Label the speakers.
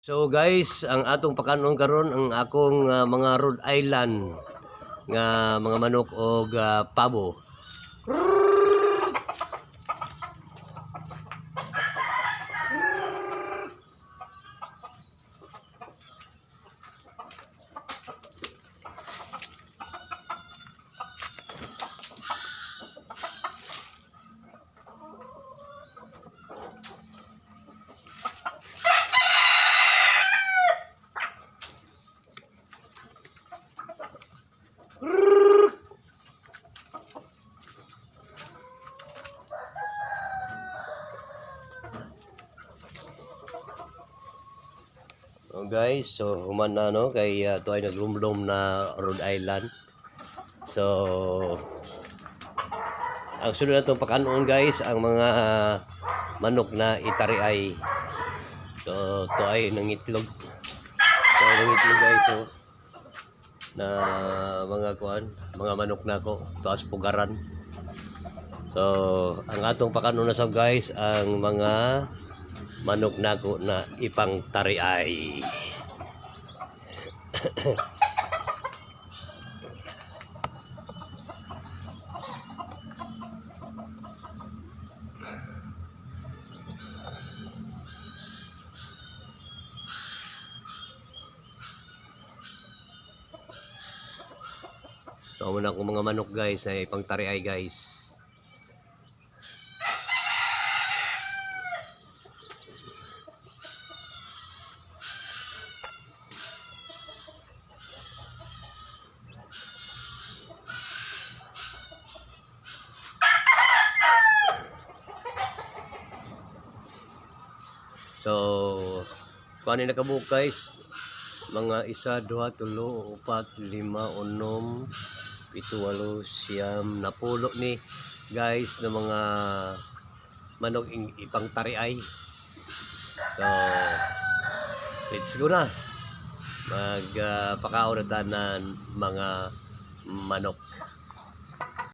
Speaker 1: So guys, ang atong pakanon karon ang akong mga Rhode Island nga mga manok og pabo. So guys, so human na no kay to ay naglumlom na Rhode Island. So ang sunod natong pakanon guys ang mga manok na itariay. So to ay nangitlog. To ay nangitlog guys so na mga kuan, mga manok na ko taas pugaran. So ang atong pakanon na sab guys ang mga manok nako na ipang tariay. So muna akong mga manok guys ay ipang tariay guys. So, kuan ni nakabuok guys. Mga 1, 2, 3, 4, 5, 6, 7, 8, 9, 10 ni guys ng mga manok ipang tariay. So, let's go na. Magpakaon na tanan mga manok.